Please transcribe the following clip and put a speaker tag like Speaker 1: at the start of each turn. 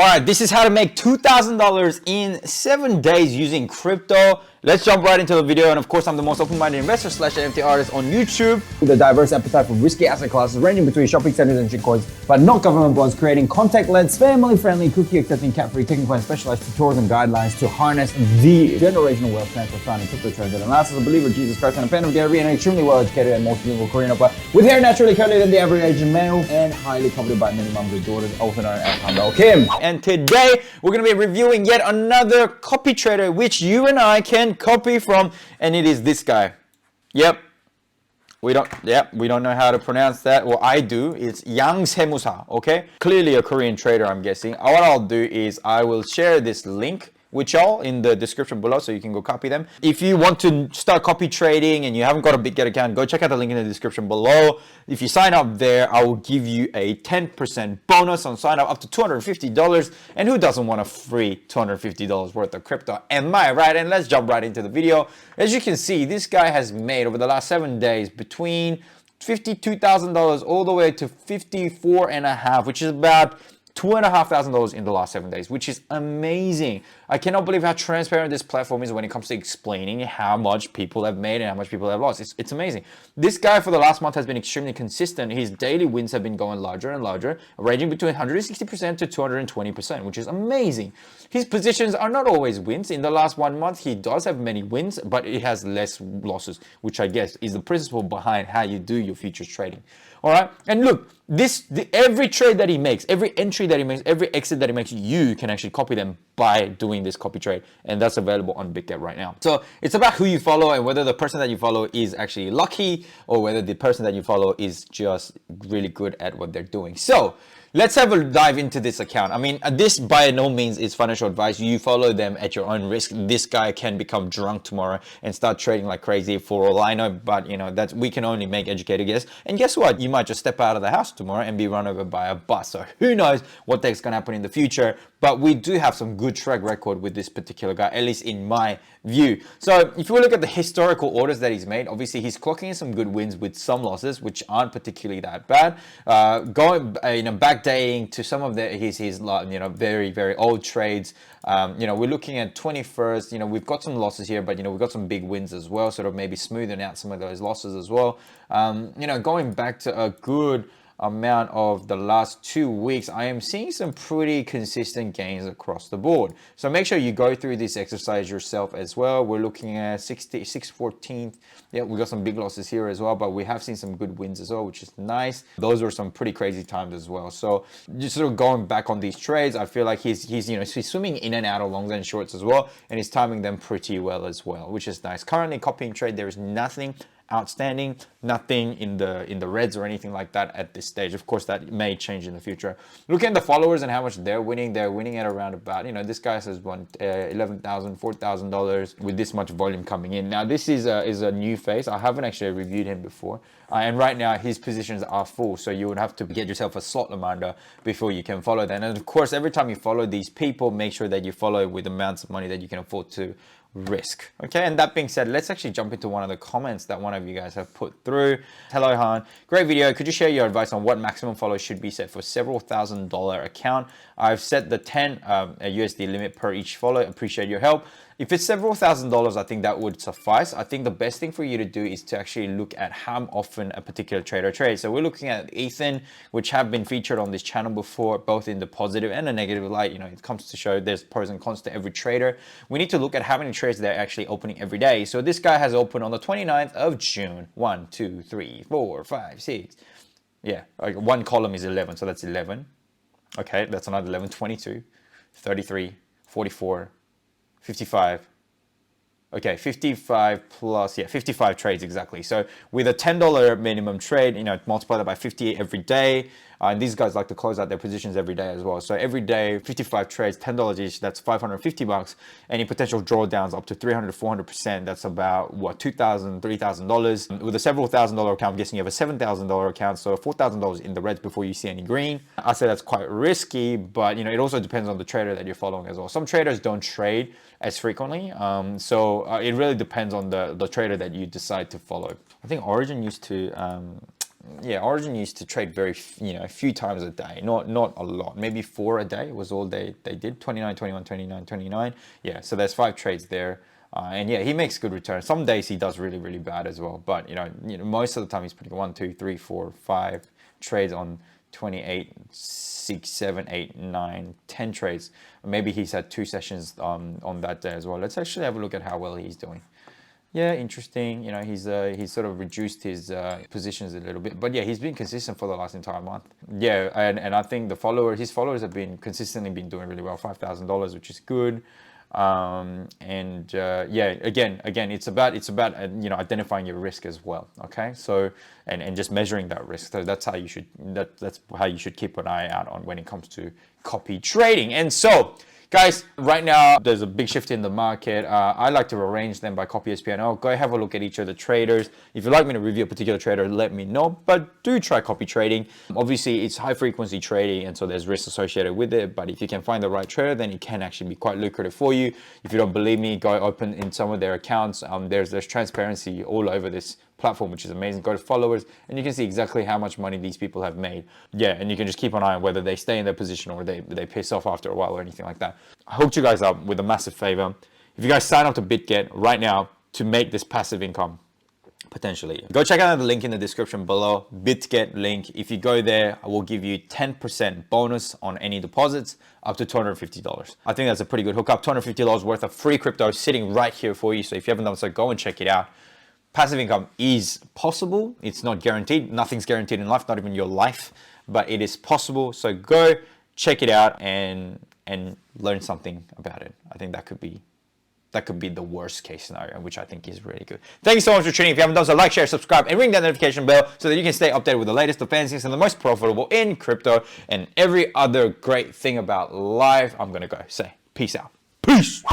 Speaker 1: All right, this is how to make $2,000 in 7 days using crypto. Let's jump right into the video. And of course, I'm the most open-minded investor / NFT artist on YouTube.
Speaker 2: With a diverse appetite for risky asset classes ranging between shopping centers and shitcoins, but not government bonds, creating contact-led, family-friendly, cookie-accepting, cat-free, taking point specialized tutorials and guidelines to harness the generational wealth transfer found in crypto trends. And last, as a believer, Jesus Christ, and a fan of Gary, and an extremely well-educated and multilingual Korean opera with hair naturally curlier than the average Asian male and highly coveted by many moms with daughters, also known as Humble Kim.
Speaker 1: And today, we're going to be reviewing yet another copy trader, which you and I can copy from, and it is this guy. We don't know how to pronounce that. Well, I do. It's Yang Semusa, okay? Clearly a Korean trader, I'm guessing. What I'll do is I will share this link with y'all in the description below so you can go copy them. If you want to start copy trading and you haven't got a Bitget account, go check out the link in the description below. If you sign up there, I will give you a 10% bonus on sign up to $250. And who doesn't want a free $250 worth of crypto? Am I right? And let's jump right into the video. As you can see, this guy has made over the last 7 days between $52,000 all the way to $54,500, which is about $2,500 in the last 7 days, which is amazing. I cannot believe how transparent this platform is when it comes to explaining how much people have made and how much people have lost. It's amazing. This guy for the last month has been extremely consistent. His daily wins have been going larger and larger, ranging between 160% to 220%, which is amazing. His positions are not always wins. In the last 1 month, he does have many wins, but it has less losses, which I guess is the principle behind how you do your futures trading. All right, and look, every trade that he makes, every entry that he makes, every exit that he makes, you can actually copy them by doing this copy trade, and that's available on Bitget right now. So it's about who you follow and whether the person that you follow is actually lucky or whether the person that you follow is just really good at what they're doing. So let's have a dive into this account. I mean, this by no means is financial advice. You follow them at your own risk. This guy can become drunk tomorrow and start trading like crazy for all I know, but you know, that we can only make educated guesses. And guess what? You might just step out of the house tomorrow and be run over by a bus. So who knows what is going to happen in the future, but we do have some good track record with this particular guy, at least in my view. So if you look at the historical orders that he's made, obviously he's clocking in some good wins with some losses, which aren't particularly that bad. Backdating to some of his very old trades. We're looking at 21st. We've got some losses here, but we've got some big wins as well, sort of maybe smoothing out some of those losses as well. Going back to a good amount of the last 2 weeks, I am seeing some pretty consistent gains across the board. So make sure you go through this exercise yourself as well. We're looking at 614th. Yeah, we got some big losses here as well, but we have seen some good wins as well, which is nice. Those were some pretty crazy times as well. So just sort of going back on these trades, I feel like he's swimming in and out of longs and shorts as well, and he's timing them pretty well as well, which is nice. Currently copying trade, there is nothing outstanding, nothing in the reds or anything like that at this stage. Of course, that may change in the future. Looking at the followers and how much they're winning at around about, this guy has won $11,000, $4,000 with this much volume coming in. Now, this is a new face. I haven't actually reviewed him before. And right now, his positions are full. So you would have to get yourself a slot reminder before you can follow them. And of course, every time you follow these people, make sure that you follow with amounts of money that you can afford to risk. Okay, and that being said, let's actually jump into one of the comments that one of you guys have put through. Hello Han, great video. Could you share your advice on what maximum follows should be set for several $1,000 account? I've set the 10 USD limit per each follow. Appreciate your help. If it's several $1,000s, I think that would suffice. I think the best thing for you to do is to actually look at how often a particular trader trades. So we're looking at Ethan, which have been featured on this channel before, both in the positive and the negative light. It comes to show there's pros and cons to every trader. We need to look at how many trades they're actually opening every day. So this guy has opened on the 29th of June. 1, 2, 3, 4, 5, 6. Yeah, like one column is 11, so that's 11. Okay, that's another 11, 22, 33, 44, 55. Okay, 55 plus, 55 trades exactly. So with a $10 minimum trade, multiply that by 50 every day. And these guys like to close out their positions every day as well. So every day, 55 trades, $10 each, that's $550. Any potential drawdowns up to 300 to 400%, that's about what, $2,000, $3,000. With a several $1,000 account, I'm guessing you have a $7,000 account, so $4,000 in the reds before you see any green. I say that's quite risky, but it also depends on the trader that you're following as well. Some traders don't trade as frequently, so it really depends on the trader that you decide to follow. I think Origin used to Yeah, Origin used to trade a few times a day, not a lot, maybe 4 a day was all they did. 29, 21, 29, 29. Yeah, so there's 5 trades there. And yeah, he makes good returns. Some days he does really, really bad as well. But most of the time he's putting 1, 2, 3, 4, 5 trades on 28, 6, 7, 8, 9, 10 trades. Maybe he's had 2 sessions on that day as well. Let's actually have a look at how well he's doing. Yeah, interesting. He's sort of reduced his positions a little bit, but yeah, he's been consistent for the last entire month. Yeah, and I think his followers have been consistently been doing really well, $5,000, which is good. Yeah, again, it's about identifying your risk as well. Okay, so and just measuring that risk. So that's how you should keep an eye out on when it comes to copy trading. And so, guys, right now there's a big shift in the market. I like to arrange them by copy SPNL. Go have a look at each of the traders. If you'd like me to review a particular trader, let me know. But do try copy trading. Obviously, it's high frequency trading, and so there's risks associated with it. But if you can find the right trader, then it can actually be quite lucrative for you. If you don't believe me, go open in some of their accounts. There's transparency all over this platform, which is amazing. Go to followers and you can see exactly how much money these people have made. Yeah, and you can just keep an eye on whether they stay in their position or they piss off after a while or anything like that. I hooked you guys up with a massive favor. If you guys sign up to Bitget right now to make this passive income, potentially, go check out the link in the description below, Bitget link. If you go there, I will give you 10% bonus on any deposits up to $250. I think that's a pretty good hookup. $250 worth of free crypto sitting right here for you. So if you haven't done so, go and check it out. Passive income is possible. It's not guaranteed. Nothing's guaranteed in life, not even your life, but it is possible. So go check it out and learn something about it. I think that could be the worst case scenario, which I think is really good. Thank you so much for tuning in. If you haven't done so, like, share, subscribe, and ring that notification bell so that you can stay updated with the latest, the fanciest, and the most profitable in crypto and every other great thing about life. I'm gonna go say peace out. Peace.